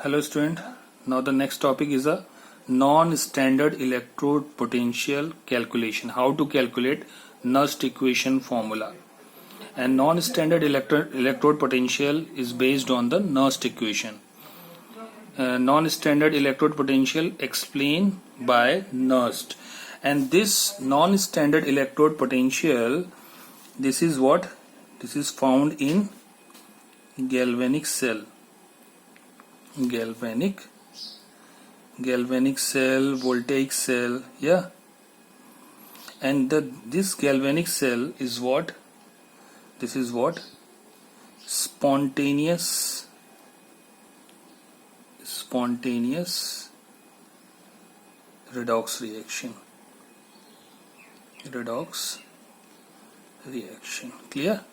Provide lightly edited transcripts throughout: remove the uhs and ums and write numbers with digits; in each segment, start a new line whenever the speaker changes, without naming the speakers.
Hello student. Now the next topic is a non-standard electrode potential calculation. How to calculate Nernst equation formula. And non-standard electrode potential is based on the Nernst equation. Non-standard electrode potential explained by Nernst. And this non-standard electrode potential, this is what? This is found in galvanic cell. Galvanic cell, voltaic cell, yeah. And this galvanic cell is what? This is what? Spontaneous redox reaction. Clear?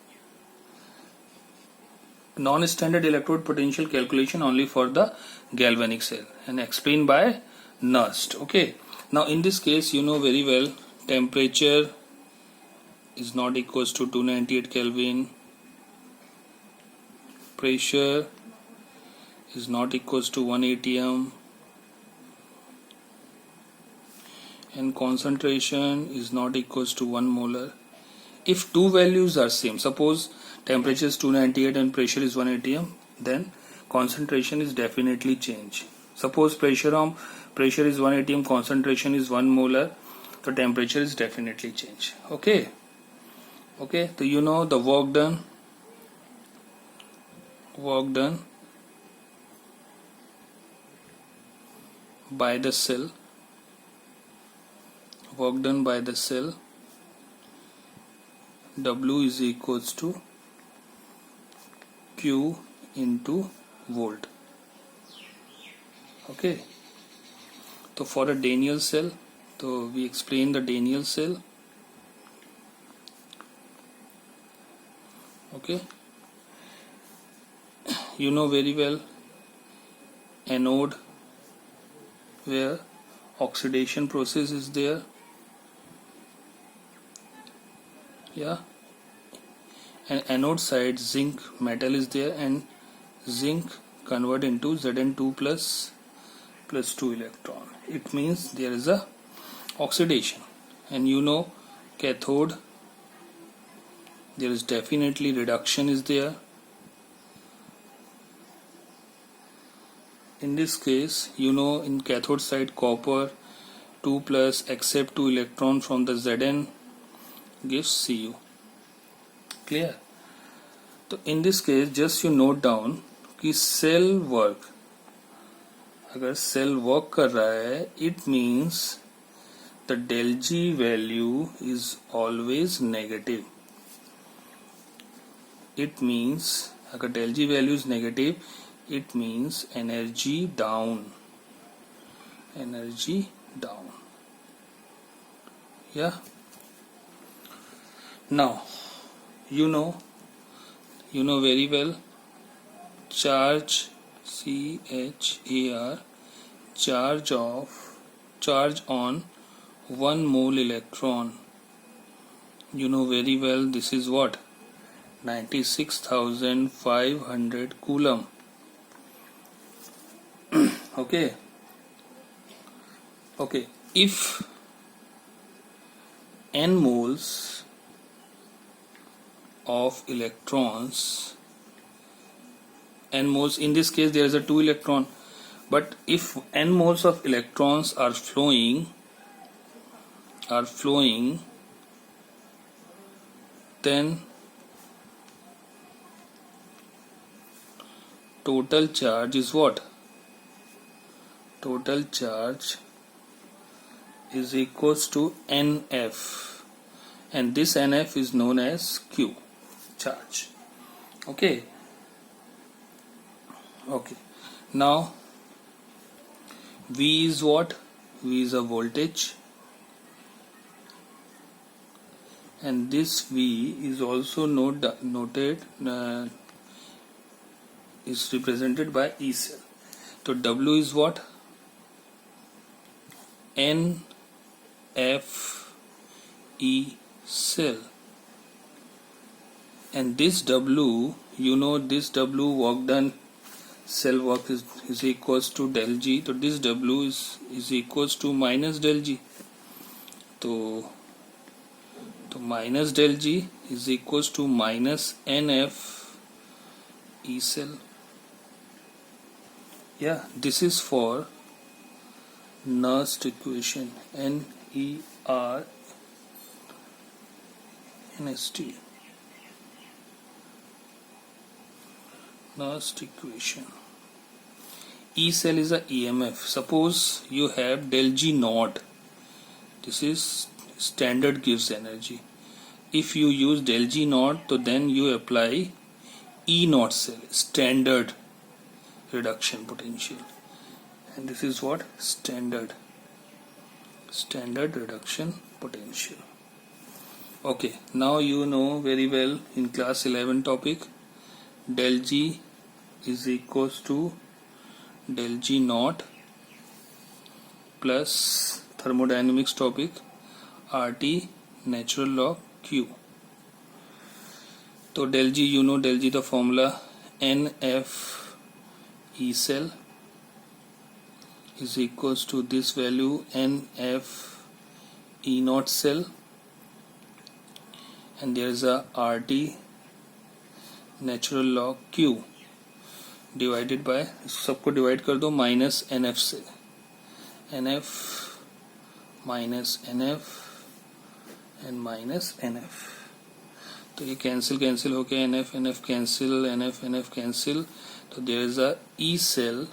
Non-standard electrode potential calculation only for the galvanic cell and explained by Nernst. Okay. Now in this case, you know very well, temperature is not equals to 298 Kelvin. Pressure is not equals to 1 atm. And concentration is not equals to 1 molar. If two values are same, suppose temperature is 298 and pressure is 1 atm, then concentration is definitely change. Suppose pressure is 1 atm, concentration is 1 molar, so temperature is definitely change. Okay, so you know the work done by the cell, W is equals to Q into volt. Okay, so for a Daniell cell, so we explain the Daniell cell. Okay, you know very well, anode where oxidation process is there, yeah, and anode side zinc metal is there, and zinc convert into Zn2 plus 2 electron. It means there is a oxidation. And you know cathode, there is definitely reduction is there. In this case, you know in cathode side copper 2 plus accept 2 electron from the Zn gives Cu. Clear? So in this case just you note down कि cell work, अगर cell work कर रहा है, it means the del G value is always negative. It means अगर del G value is negative, it means energy down. Yeah. Now you know very well charge, CHAR, charge on 1 mole electron. You know very well this is what? 96,500 coulomb. Okay, if n moles of electrons, n moles, in this case there is a 2 electron, but if n moles of electrons are flowing, then total charge is what? Total charge is equals to NF, and this NF is known as Q, charge. Okay, now V is what? V is a voltage, and this V is also noted is represented by E cell. So W is what? NFE cell, and this W, you know this W work done cell work is equals to del G. So this W is equals to minus del G. So minus del G is equals to minus NF E cell. Yeah, this is for Nernst equation, NERNST. Nernst equation. E cell is a EMF. Suppose you have del G naught. This is standard gives energy. If you use del G naught, so then you apply E naught cell, standard reduction potential. And this is what? Standard reduction potential. Okay, now you know very well in class 11 topic, del G is equals to del G naught plus thermodynamics topic RT natural log Q. So del G, you know del G the formula NF E cell is equals to this value NF E naught cell, and there is a RT natural log Q divided by, सबको divide कर दो minus NF से, NF minus NF and minus NF. तो ये cancel होके NF cancel, NF cancel, तो there is a E cell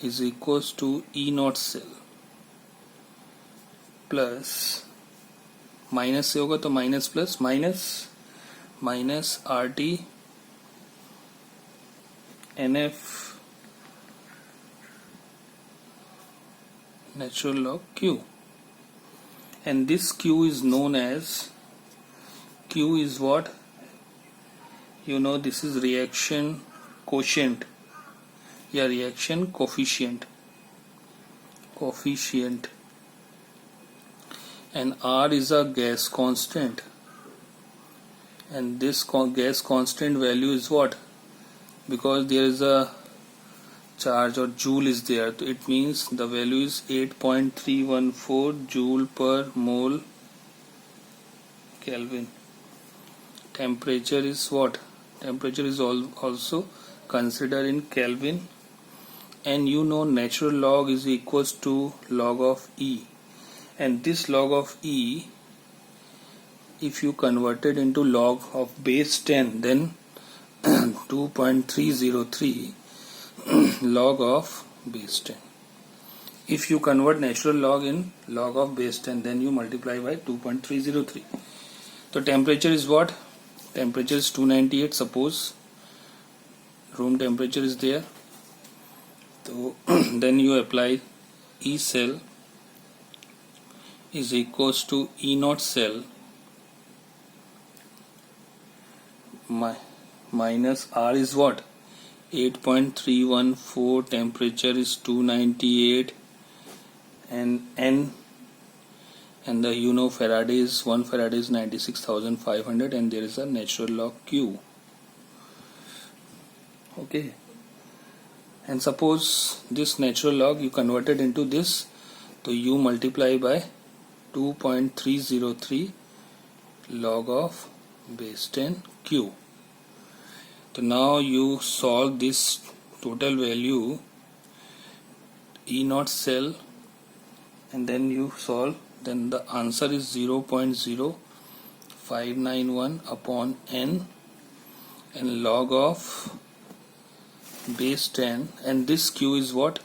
is equals to E naught cell plus minus से होगा तो minus plus minus RT NF natural log Q, and this Q is known as, Q is what? You know, this is reaction quotient, yeah, reaction coefficient, and R is a gas constant, and this gas constant value is what? Because there is a charge or joule is there, so it means the value is 8.314 joule per mole Kelvin. Temperature is what? Temperature is also considered in Kelvin, and you know natural log is equals to log of E, and this log of E, if you convert it into log of base 10, then 2.303 log of base 10. If you convert natural log in log of base 10, then you multiply by 2.303. So temperature is what? Temperature is 298. Suppose room temperature is there, so then you apply E cell is equals to E naught cell minus R is what? 8.314, temperature is 298, and N, and the you know Faraday is 1 Faraday is 96,500, and there is a natural log Q. Okay, and suppose this natural log you converted into this, so you multiply by 2.303 log of base 10 Q. So now you solve this total value E naught cell, and then you solve, then the answer is 0.0591 upon N, and log of base 10, and this Q is what?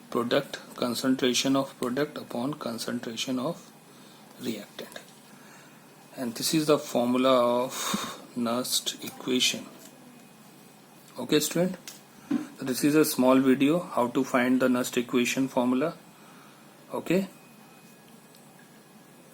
Product, concentration of product upon concentration of reactant, and this is the formula of Nernst equation. Okay student, so this is a small video how to find the Nernst equation formula. Okay.